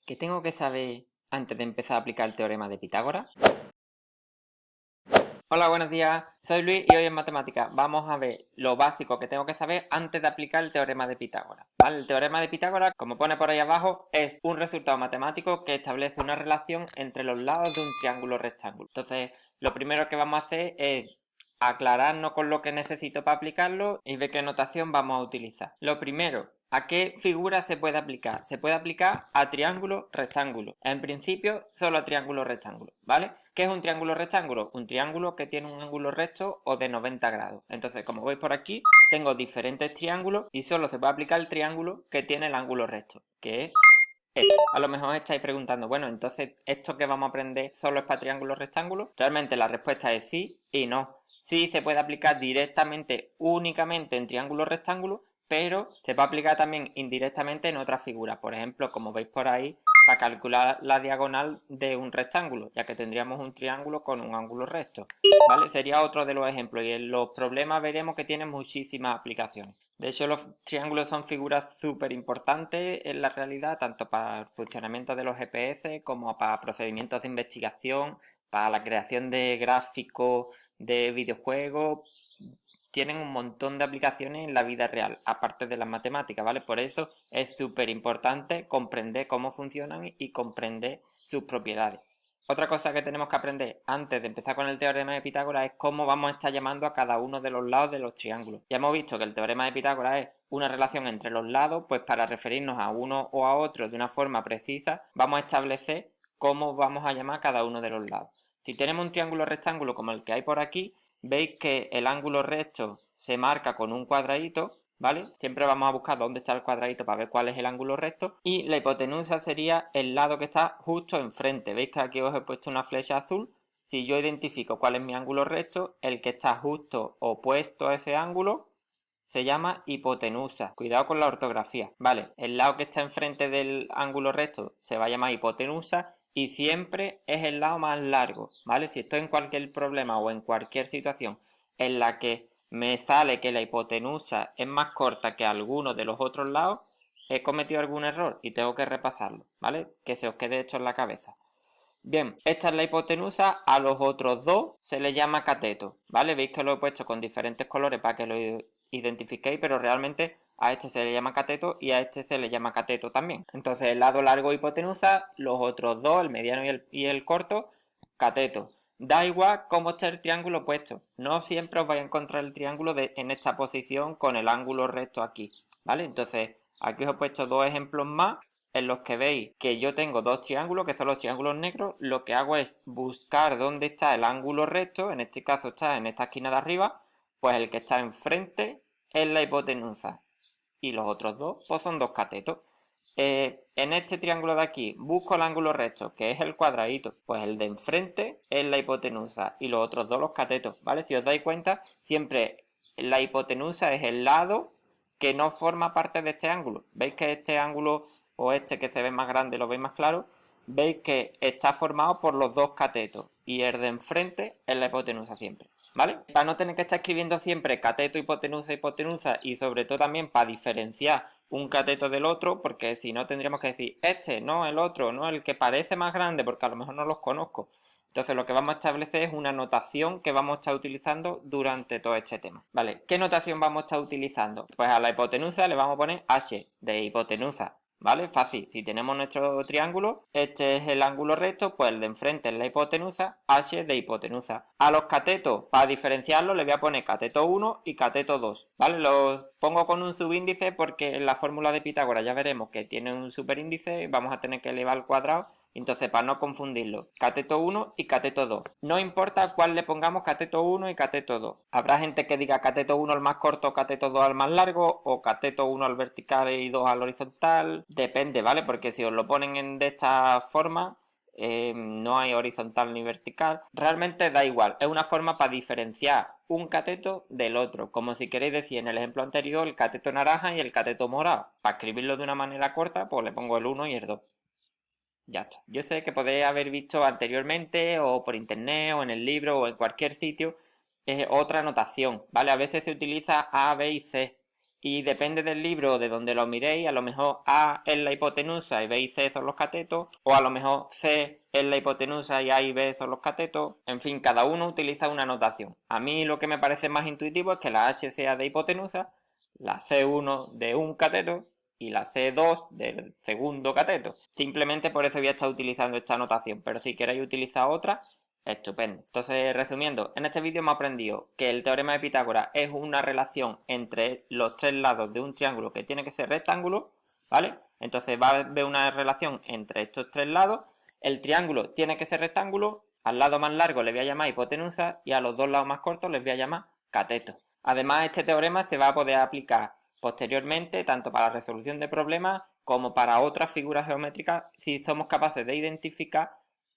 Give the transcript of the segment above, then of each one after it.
¿Qué tengo que saber antes de empezar a aplicar el teorema de Pitágoras? Hola, buenos días. Soy Luis y hoy en matemáticas vamos a ver lo básico que tengo que saber antes de aplicar el teorema de Pitágoras. ¿Vale? El teorema de Pitágoras, como pone por ahí abajo, es un resultado matemático que establece una relación entre los lados de un triángulo rectángulo. Entonces, lo primero que vamos a hacer es aclararnos con lo que necesito para aplicarlo y ver qué notación vamos a utilizar. Lo primero, ¿a qué figura se puede aplicar? Se puede aplicar a triángulo rectángulo. En principio, solo a triángulo rectángulo, ¿vale? ¿Qué es un triángulo rectángulo? Un triángulo que tiene un ángulo recto o de 90 grados. Entonces, como veis por aquí, tengo diferentes triángulos y solo se puede aplicar el triángulo que tiene el ángulo recto, que es esto. A lo mejor estáis preguntando, bueno, entonces, ¿esto que vamos a aprender solo es para triángulos rectángulos? Realmente la respuesta es sí y no. Sí se puede aplicar directamente, únicamente en triángulos rectángulos, pero se puede aplicar también indirectamente en otras figuras. Por ejemplo, como veis por ahí, para calcular la diagonal de un rectángulo, ya que tendríamos un triángulo con un ángulo recto, ¿vale? Sería otro de los ejemplos y en los problemas veremos que tienen muchísimas aplicaciones. De hecho, los triángulos son figuras súper importantes en la realidad, tanto para el funcionamiento de los GPS como para procedimientos de investigación, para la creación de gráficos de videojuegos. Tienen un montón de aplicaciones en la vida real, aparte de las matemáticas, ¿vale? Por eso es súper importante comprender cómo funcionan y comprender sus propiedades. Otra cosa que tenemos que aprender antes de empezar con el teorema de Pitágoras es cómo vamos a estar llamando a cada uno de los lados de los triángulos. Ya hemos visto que el teorema de Pitágoras es una relación entre los lados, pues para referirnos a uno o a otro de una forma precisa, vamos a establecer cómo vamos a llamar a cada uno de los lados. Si tenemos un triángulo rectángulo como el que hay por aquí, veis que el ángulo recto se marca con un cuadradito, ¿vale? Siempre vamos a buscar dónde está el cuadradito para ver cuál es el ángulo recto. Y la hipotenusa sería el lado que está justo enfrente. ¿Veis que aquí os he puesto una flecha azul? Si yo identifico cuál es mi ángulo recto, el que está justo opuesto a ese ángulo se llama hipotenusa. Cuidado con la ortografía. Vale, el lado que está enfrente del ángulo recto se va a llamar hipotenusa y siempre es el lado más largo, ¿vale? Si estoy en cualquier problema o en cualquier situación en la que me sale que la hipotenusa es más corta que alguno de los otros lados, he cometido algún error y tengo que repasarlo, ¿vale? Que se os quede esto en la cabeza. Bien, esta es la hipotenusa, a los otros dos se les llama cateto, ¿vale? Veis que lo he puesto con diferentes colores para que lo identifiquéis, pero realmente a este se le llama cateto y a este se le llama cateto también. Entonces el lado largo hipotenusa, los otros dos, el mediano y el corto, cateto. Da igual cómo esté el triángulo puesto, no siempre os vais a encontrar el triángulo en esta posición con el ángulo recto aquí, ¿vale? Entonces aquí os he puesto dos ejemplos más en los que veis que yo tengo dos triángulos, que son los triángulos negros. Lo que hago es buscar dónde está el ángulo recto, en este caso está en esta esquina de arriba, pues el que está enfrente es la hipotenusa y los otros dos pues son dos catetos. En este triángulo de aquí busco el ángulo recto, que es el cuadradito, pues el de enfrente es la hipotenusa y los otros dos los catetos, ¿vale? Si os dais cuenta, siempre la hipotenusa es el lado que no forma parte de este ángulo. ¿Veis que este ángulo o este que se ve más grande lo veis más claro? Veis que está formado por los dos catetos y el de enfrente es la hipotenusa siempre, ¿vale? Para no tener que estar escribiendo siempre cateto, hipotenusa, hipotenusa y sobre todo también para diferenciar un cateto del otro, porque si no tendríamos que decir este, no el otro, no el que parece más grande, porque a lo mejor no los conozco. Entonces lo que vamos a establecer es una notación que vamos a estar utilizando durante todo este tema. ¿Vale? ¿Qué notación vamos a estar utilizando? Pues a la hipotenusa le vamos a poner h de hipotenusa. ¿Vale? Fácil. Si tenemos nuestro triángulo, este es el ángulo recto, pues el de enfrente es la hipotenusa, h de hipotenusa. A los catetos, para diferenciarlos, le voy a poner cateto 1 y cateto 2. ¿Vale? Los pongo con un subíndice porque en la fórmula de Pitágoras ya veremos que tiene un superíndice, vamos a tener que elevar al cuadrado. Entonces, para no confundirlo, cateto 1 y cateto 2. No importa cuál le pongamos cateto 1 y cateto 2. Habrá gente que diga cateto 1 al más corto, cateto 2 al más largo, o cateto 1 al vertical y 2 al horizontal. Depende, ¿vale? Porque si os lo ponen de esta forma, no hay horizontal ni vertical. Realmente da igual, es una forma para diferenciar un cateto del otro. Como si queréis decir en el ejemplo anterior el cateto naranja y el cateto morado. Para escribirlo de una manera corta, pues le pongo el 1 y el 2. Ya está. Yo sé que podéis haber visto anteriormente o por internet o en el libro o en cualquier sitio otra notación, ¿vale? A veces se utiliza A, B y C Y depende del libro o de donde lo miréis, a lo mejor A es la hipotenusa y B y C son los catetos, o a lo mejor C es la hipotenusa y A y B son los catetos. En fin, cada uno utiliza una notación. A mí lo que me parece más intuitivo es que la H sea de hipotenusa, la C1 de un cateto y la C2 del segundo cateto. Simplemente por eso voy a estar utilizando esta notación, pero si queréis utilizar otra, estupendo. Entonces, resumiendo, en este vídeo hemos aprendido que el teorema de Pitágoras es una relación entre los tres lados de un triángulo que tiene que ser rectángulo, ¿vale? Entonces va a haber una relación entre estos tres lados. El triángulo tiene que ser rectángulo, al lado más largo le voy a llamar hipotenusa y a los dos lados más cortos les voy a llamar cateto. Además, este teorema se va a poder aplicar posteriormente tanto para la resolución de problemas como para otras figuras geométricas si somos capaces de identificar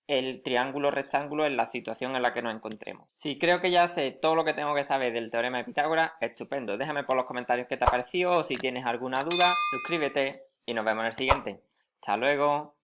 el triángulo rectángulo en la situación en la que nos encontremos. Si creo que ya sé todo lo que tengo que saber del teorema de Pitágoras, estupendo. Déjame por los comentarios qué te ha parecido o si tienes alguna duda, suscríbete y nos vemos en el siguiente. ¡Hasta luego!